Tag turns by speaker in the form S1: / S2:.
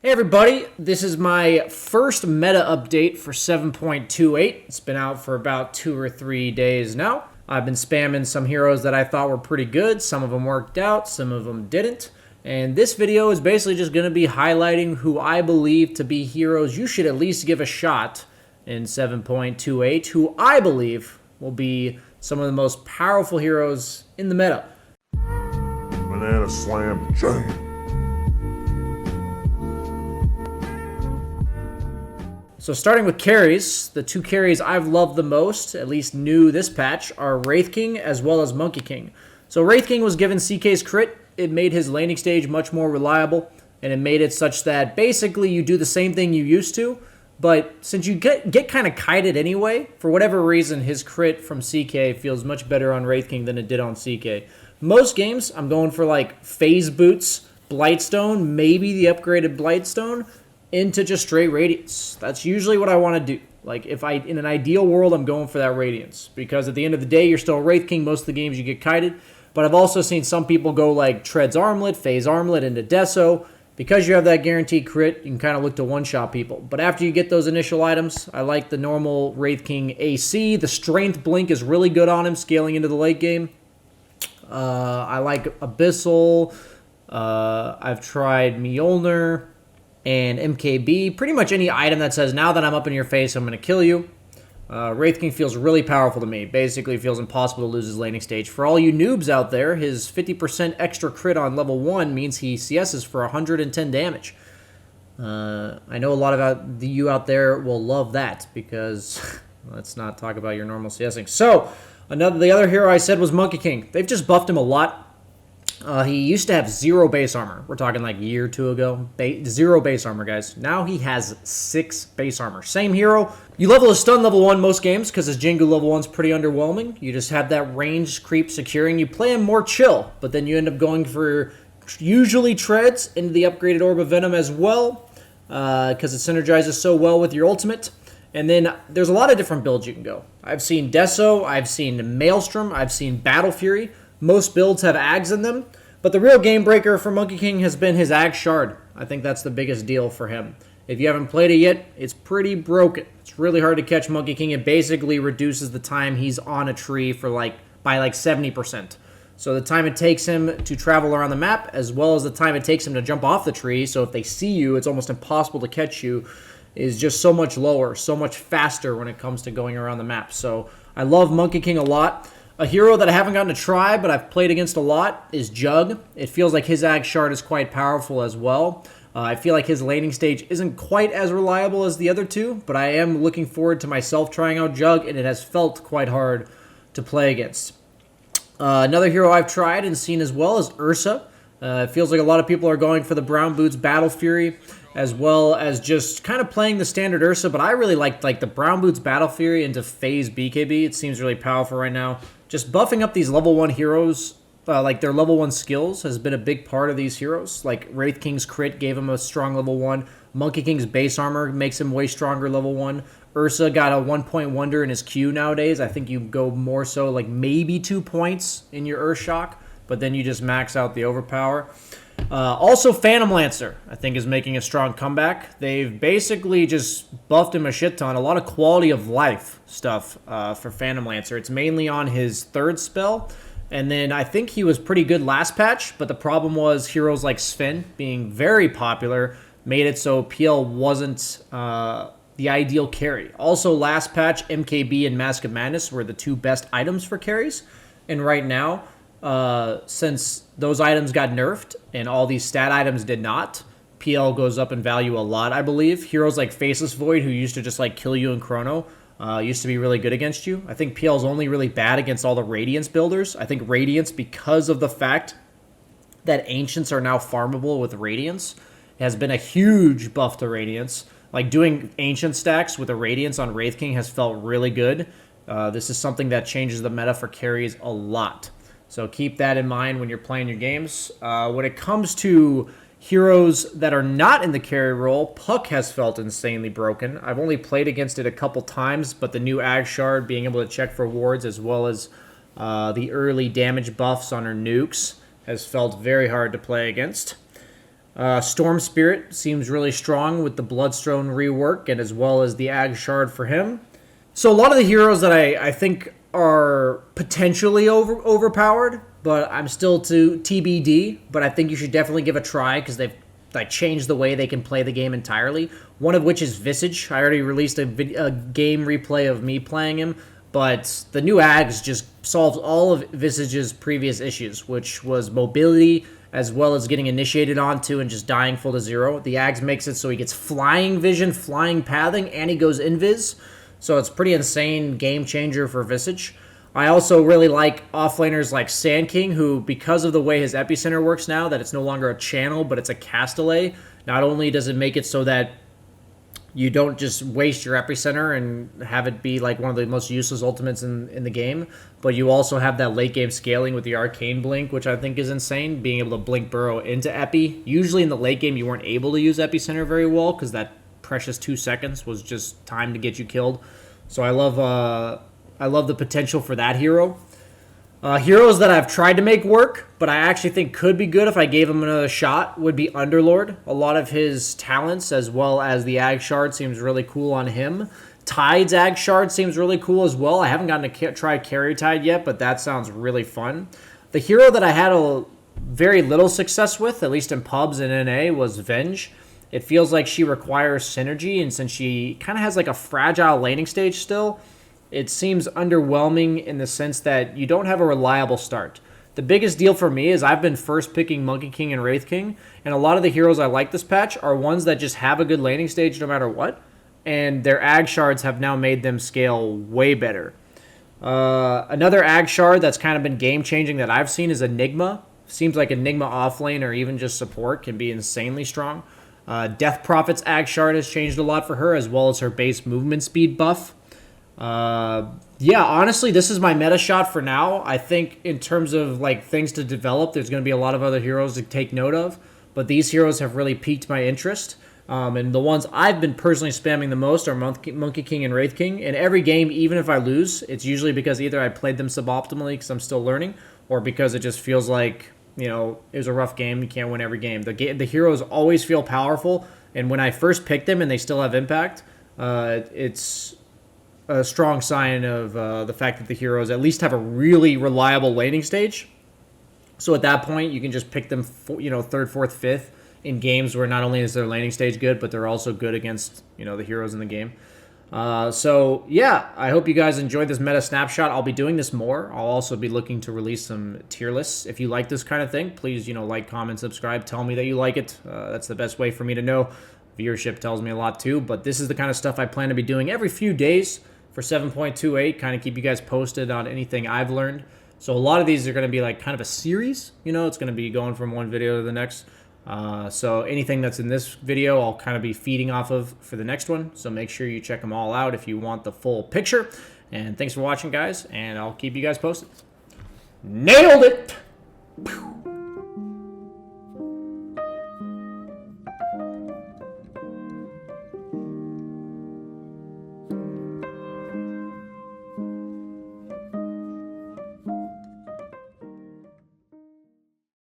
S1: Hey everybody, this is my first meta update for 7.28. It's been out for about 2 or 3 days now. I've been spamming some heroes that I thought were pretty good. Some of them worked out, some of them didn't. And this video is basically just going to be highlighting who I believe to be heroes you should at least give a shot in 7.28, who I believe will be some of the most powerful heroes in the meta.
S2: Banana slam jam.
S1: So starting with carries, the two carries I've loved the most, at least new this patch, are Wraith King as well as Monkey King. So Wraith King was given CK's crit. It made his laning stage much more reliable, and it made it such that basically you do the same thing you used to, but since you get kind of kited anyway, for whatever reason, his crit from CK feels much better on Wraith King than it did on CK. Most games, I'm going for like Phase Boots, Blightstone, maybe the upgraded Blightstone, into just straight Radiance. That's usually what I want to do. Like, if in an ideal world, I'm going for that Radiance. Because at the end of the day, you're still Wraith King. Most of the games you get kited. But I've also seen some people go like Tread's Armlet, Phase Armlet into Deso. Because you have that guaranteed crit, you can kind of look to one-shot people. But after you get those initial items, I like the normal Wraith King AC. The Strength Blink is really good on him, scaling into the late game. I like Abyssal. I've tried Mjolnir and MKB. Pretty much any item that says, now that I'm up in your face, I'm going to kill you. Wraith King feels really powerful to me. Basically, it feels impossible to lose his laning stage. For all you noobs out there, his 50% extra crit on level 1 means he CSs for 110 damage. I know a lot of you out there will love that because let's not talk about your normal CSing. So, the other hero I said was Monkey King. They've just buffed him a lot. He used to have 0 base armor. We're talking like a year or two ago. 0 base armor, guys. Now he has 6 base armor. Same hero. You level his stun level 1 most games because his Jingu level 1's pretty underwhelming. You just have that range creep securing. You play him more chill, but then you end up going for usually treads into the upgraded Orb of Venom as well because it synergizes so well with your ultimate. And then there's a lot of different builds you can go. I've seen Deso. I've seen Maelstrom. I've seen Battle Fury. Most builds have Ags in them, but the real game breaker for Monkey King has been his Ag Shard. I think that's the biggest deal for him. If you haven't played it yet, it's pretty broken. It's really hard to catch Monkey King. It basically reduces the time he's on a tree by 70%. So the time it takes him to travel around the map, as well as the time it takes him to jump off the tree, so if they see you, it's almost impossible to catch you, is just so much lower, so much faster when it comes to going around the map. So I love Monkey King a lot. A hero that I haven't gotten to try, but I've played against a lot, is Jug. It feels like his Ag Shard is quite powerful as well. I feel like his laning stage isn't quite as reliable as the other two, but I am looking forward to myself trying out Jug, and it has felt quite hard to play against. Another hero I've tried and seen as well is Ursa. It feels like a lot of people are going for the Brown Boots Battle Fury, as well as just kind of playing the standard Ursa, but I really like the Brown Boots Battle Fury into Phase BKB. It seems really powerful right now. Just buffing up these level 1 heroes, like their level 1 skills, has been a big part of these heroes. Like Wraith King's crit gave him a strong level 1. Monkey King's base armor makes him way stronger level 1. Ursa got a 1-point wonder in his Q nowadays. I think you go more so like maybe 2 points in your Earth Shock, but then you just max out the overpower. Also, Phantom Lancer, I think, is making a strong comeback. They've basically just buffed him a shit ton. A lot of quality of life stuff for Phantom Lancer. It's mainly on his 3rd spell. And then I think he was pretty good last patch, but the problem was heroes like Sven being very popular made it so PL wasn't the ideal carry. Also, last patch, MKB and Mask of Madness were the 2 best items for carries. And right now, since those items got nerfed and all these stat items did not, PL goes up in value a lot, I believe. Heroes like Faceless Void, who used to just like kill you in Chrono, used to be really good against you. I think PL is only really bad against all the Radiance builders. I think Radiance, because of the fact that Ancients are now farmable with Radiance, has been a huge buff to Radiance. Like doing Ancient stacks with a Radiance on Wraith King has felt really good. This is something that changes the meta for carries a lot. So keep that in mind when you're playing your games. When it comes to heroes that are not in the carry role, Puck has felt insanely broken. I've only played against it a couple times, but the new Ag Shard, being able to check for wards as well as the early damage buffs on her nukes, has felt very hard to play against. Storm Spirit seems really strong with the Bloodstone rework and as well as the Ag Shard for him. So a lot of the heroes that I think are potentially overpowered, but I'm still to TBD. But I think you should definitely give a try because they've changed the way they can play the game entirely. One of which is Visage. I already released a game replay of me playing him, but the new Ags just solves all of Visage's previous issues, which was mobility as well as getting initiated onto and just dying full to zero. The Ags makes it so he gets flying vision, flying pathing, and he goes invis. So it's pretty insane game changer for Visage. I also really like offlaners like Sand King, who, because of the way his epicenter works now, that it's no longer a channel, but it's a castaway, not only does it make it so that you don't just waste your epicenter and have it be like one of the most useless ultimates in the game, but you also have that late game scaling with the arcane blink, which I think is insane, being able to blink burrow into epi. Usually in the late game you weren't able to use epicenter very well because that precious 2 seconds was just time to get you killed. So I love the potential for that hero. Heroes that I've tried to make work, but I actually think could be good if I gave him another shot, would be Underlord. A lot of his talents, as well as the Ag Shard, seems really cool on him. Tide's Ag Shard seems really cool as well. I haven't gotten to try Carry Tide yet, but that sounds really fun. The hero that I had a very little success with, at least in pubs and NA, was Venge. It feels like she requires synergy, and since she kind of has like a fragile laning stage still, it seems underwhelming in the sense that you don't have a reliable start. The biggest deal for me is I've been first picking Monkey King and Wraith King, and a lot of the heroes I like this patch are ones that just have a good laning stage no matter what, and their Ag Shards have now made them scale way better. Another Ag Shard that's kind of been game-changing that I've seen is Enigma. Seems like Enigma offlane or even just support can be insanely strong. Death Prophet's Ag Shard has changed a lot for her, as well as her base movement speed buff. Yeah, honestly, this is my meta shot for now. I think in terms of like things to develop, there's going to be a lot of other heroes to take note of, but these heroes have really piqued my interest. And the ones I've been personally spamming the most are Monkey King and Wraith King. In every game, even if I lose, it's usually because either I played them suboptimally because I'm still learning, or because it just feels like, you know, it was a rough game. You can't win every game. The heroes always feel powerful, and when I first pick them and they still have impact, it's a strong sign of the fact that the heroes at least have a really reliable laning stage. So at that point, you can just pick them, third, fourth, fifth in games where not only is their laning stage good, but they're also good against, the heroes in the game. So yeah, I hope you guys enjoyed this meta snapshot. I'll be doing this more. I'll also be looking to release some tier lists. If you like this kind of thing, please, like, comment, subscribe. Tell me that you like it. That's the best way for me to know. Viewership tells me a lot too, but this is the kind of stuff I plan to be doing every few days for 7.28, kind of keep you guys posted on anything I've learned. So a lot of these are going to be like kind of a series, it's going to be going from one video to the next. So anything that's in this video, I'll kind of be feeding off of for the next one. So make sure you check them all out if you want the full picture. And thanks for watching, guys, and I'll keep you guys posted. Nailed it!